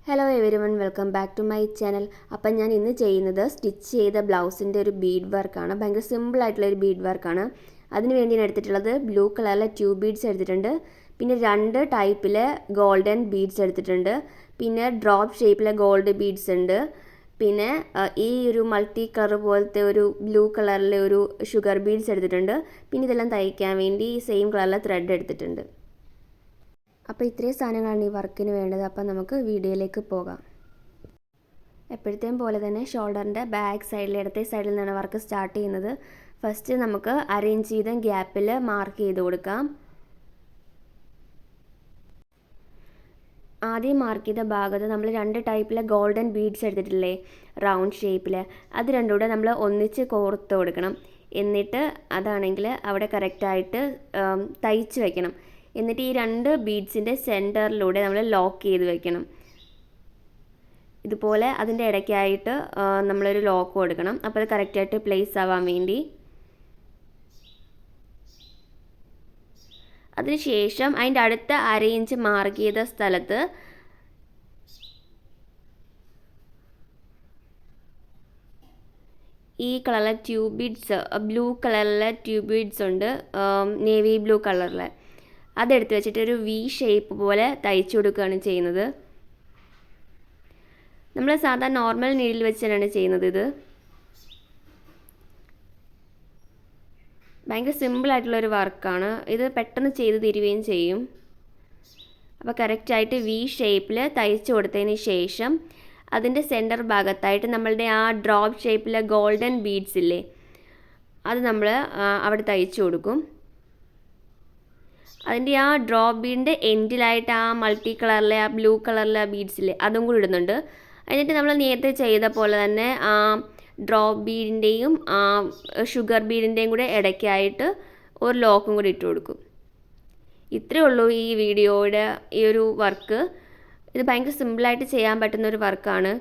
Hello everyone, welcome back to my channel. അപ്പോൾ ഞാൻ ഇന്ന് ചെയ്യുന്നത് സ്റ്റിച്ച് ചെയ്ത ബ്ലൗസിൻ്റെ ഒരു ബീഡ് വർക്കാണ്. ഭയങ്കര സിമ്പിൾ ആയിട്ടുള്ള ഒരു ബീഡ് വർക്കാണ്. അതിന് വേണ്ടി ഞാൻ എടുത്തിട്ടുള്ളത് ബ്ലൂ കളറിലെ ട്യൂബ് ബീഡ്സ് എടുത്തിട്ടുണ്ട്. പിന്നെ 2 ടൈപ്പിലെ ഗോൾഡൻ ബീഡ്സ് എടുത്തിട്ടുണ്ട്. പിന്നെ ഡ്രോപ്പ് ഷേപ്പിലെ ഗോൾഡ് ബീഡ്സ് ഉണ്ട്. പിന്നെ ഈ ഒരു മൾട്ടി കളർ പോലത്തെ ഒരു ബ്ലൂ കളറിലെ ഒരു ഷുഗർ ബീഡ്സ് എടുത്തിട്ടുണ്ട്. പിന്നെ ഇതെല്ലാം തയ്ക്കാൻ വേണ്ടി സെയിം കളറിലെ ത്രെഡ് എടുത്തിട്ടുണ്ട്. അപ്പോൾ ഇത്രയും സാധനങ്ങളാണ് ഈ വർക്കിന് വേണ്ടത്. അപ്പോൾ നമുക്ക് വീഡിയോയിലേക്ക് പോകാം. എപ്പോഴത്തെയും പോലെ തന്നെ ഷോൾഡറിൻ്റെ ബാക്ക് സൈഡിൽ ഇടത്തെ സൈഡിൽ നിന്നാണ് വർക്ക് സ്റ്റാർട്ട് ചെയ്യുന്നത്. ഫസ്റ്റ് നമുക്ക് അറേഞ്ച് ചെയ്ത ഗ്യാപ്പിൽ മാർക്ക് ചെയ്ത് കൊടുക്കാം. ആദ്യം മാർക്ക് ചെയ്ത ഭാഗത്ത് നമ്മൾ 2 ടൈപ്പിലെ ഗോൾഡൻ ബീഡ്സ് എടുത്തിട്ടില്ലേ, റൗണ്ട് ഷേപ്പിൽ, അത് രണ്ടും കൂടെ നമ്മൾ ഒന്നിച്ച് കോർത്ത് കൊടുക്കണം. എന്നിട്ട് അതാണെങ്കിൽ അവിടെ കറക്റ്റായിട്ട് തയ്ച്ച് വയ്ക്കണം. എന്നിട്ട് ഈ 2 ബീഡ്സിൻ്റെ സെൻറ്ററിലൂടെ നമ്മൾ ലോക്ക് ചെയ്ത് വെക്കണം. ഇതുപോലെ അതിൻ്റെ ഇടയ്ക്കായിട്ട് നമ്മളൊരു ലോക്ക് കൊടുക്കണം. അപ്പോൾ അത് കറക്റ്റായിട്ട് പ്ലേസ് ആവാൻ വേണ്ടി. അതിനുശേഷം അതിൻ്റെ അടുത്ത അരയിഞ്ച് മാർക്ക് ചെയ്ത സ്ഥലത്ത് ഈ കളറിലെ ട്യൂബ് ബീഡ്സ്, ബ്ലൂ കളറിലെ ട്യൂബ് ബീഡ്സ് ഉണ്ട്, നേവി ബ്ലൂ കളറിലെ, അതെടുത്ത് വെച്ചിട്ട് ഒരു വി ഷേപ്പ് പോലെ തയ്ച്ചു കൊടുക്കുകയാണ് ചെയ്യുന്നത്. നമ്മൾ സാധാരണ നോർമൽ നീഡിൽ വെച്ച് തന്നെയാണ് ചെയ്യുന്നത്. ഇത് ഭയങ്കര സിമ്പിളായിട്ടുള്ളൊരു വർക്കാണ്. ഇത് പെട്ടെന്ന് ചെയ്ത് തീരുകയും ചെയ്യും. അപ്പോൾ കറക്റ്റായിട്ട് വി ഷേപ്പിൽ തയ്ച്ചു കൊടുത്തതിന് ശേഷം അതിൻ്റെ സെൻറ്റർ ഭാഗത്തായിട്ട് നമ്മളുടെ ആ ഡ്രോപ്പ് ഷേപ്പിലെ ഗോൾഡൻ ബീഡ്സ് ഇല്ലേ, അത് നമ്മൾ അവിടെ തയ്ച്ചു കൊടുക്കും. അതിൻ്റെ ആ ഡ്രോപ്പ് ബീഡിൻ്റെ എൻഡിലായിട്ട് ആ മൾട്ടി കളറിലെ ആ ബ്ലൂ കളറിലെ ബീഡ്സില്ലേ, അതും കൂടി ഇടുന്നുണ്ട്. എന്നിട്ട് നമ്മൾ നേരത്തെ ചെയ്ത പോലെ തന്നെ ആ ഡ്രോപ്പ് ബീഡിൻ്റെയും ആ ഷുഗർ ബീഡിൻ്റെയും കൂടെ ഇടയ്ക്കായിട്ട് ഒരു ലോക്കും കൂടി ഇട്ട് കൊടുക്കും. ഇത്രയേ ഉള്ളൂ ഈ വീഡിയോയുടെ ഈ ഒരു വർക്ക്. ഇത് ഭയങ്കര സിമ്പിളായിട്ട് ചെയ്യാൻ പറ്റുന്നൊരു വർക്കാണ്.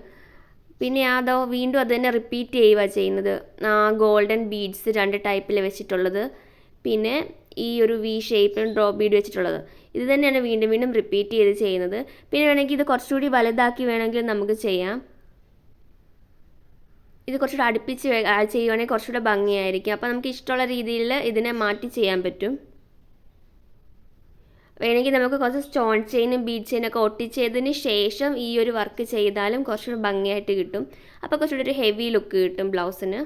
പിന്നെ അതോ വീണ്ടും അത് തന്നെ റിപ്പീറ്റ് ചെയ്യുക ചെയ്യുന്നത്. ആ ഗോൾഡൻ ബീഡ്സ് 2 ടൈപ്പിൽ വെച്ചിട്ടുള്ളത്, പിന്നെ ഈ ഒരു വി ഷേപ്പിലും ഡ്രോപ്പ് ബീഡ് വെച്ചിട്ടുള്ളത്, ഇത് തന്നെയാണ് വീണ്ടും വീണ്ടും റിപ്പീറ്റ് ചെയ്ത് ചെയ്യുന്നത്. പിന്നെ വേണമെങ്കിൽ ഇത് കുറച്ചുകൂടി വലുതാക്കി വേണമെങ്കിൽ നമുക്ക് ചെയ്യാം. ഇത് കുറച്ചുകൂടി അടുപ്പിച്ച് ചെയ്യുവാണെങ്കിൽ കുറച്ചുകൂടെ ഭംഗിയായിരിക്കും. അപ്പോൾ നമുക്ക് ഇഷ്ടമുള്ള രീതിയിൽ ഇതിനെ മാറ്റി ചെയ്യാൻ പറ്റും. വേണമെങ്കിൽ നമുക്ക് കുറച്ച് സ്റ്റോൺ ചെയിനും ബീഡ് ചെയിനൊക്കെ ഒട്ടിച്ചതിന് ശേഷം ഈ ഒരു വർക്ക് ചെയ്താലും കുറച്ചുകൂടി ഭംഗിയായിട്ട് കിട്ടും. അപ്പോൾ കുറച്ചുകൂടി ഒരു ഹെവി ലുക്ക് കിട്ടും ബ്ലൗസിന്.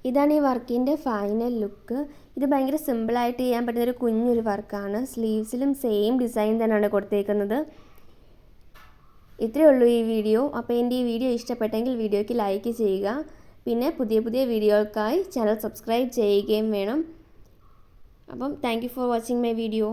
ഇതാണ് ഈ വർക്കിൻ്റെ ഫൈനൽ ലുക്ക്. ഇത് ഭയങ്കര സിമ്പിളായിട്ട് ചെയ്യാൻ പറ്റുന്നൊരു കുഞ്ഞൊരു വർക്കാണ്. സ്ലീവ്സിലും സെയിം ഡിസൈൻ തന്നെയാണ് കൊടുത്തേക്കുന്നത്. ഇത്രയേ ഉള്ളൂ ഈ വീഡിയോ. അപ്പോൾ എൻ്റെ ഈ വീഡിയോ ഇഷ്ടപ്പെട്ടെങ്കിൽ വീഡിയോയ്ക്ക് ലൈക്ക് ചെയ്യുക. പിന്നെ പുതിയ പുതിയ വീഡിയോകൾക്കായി ചാനൽ സബ്സ്ക്രൈബ് ചെയ്യുകയും വേണം. അപ്പം thank you for watching my video.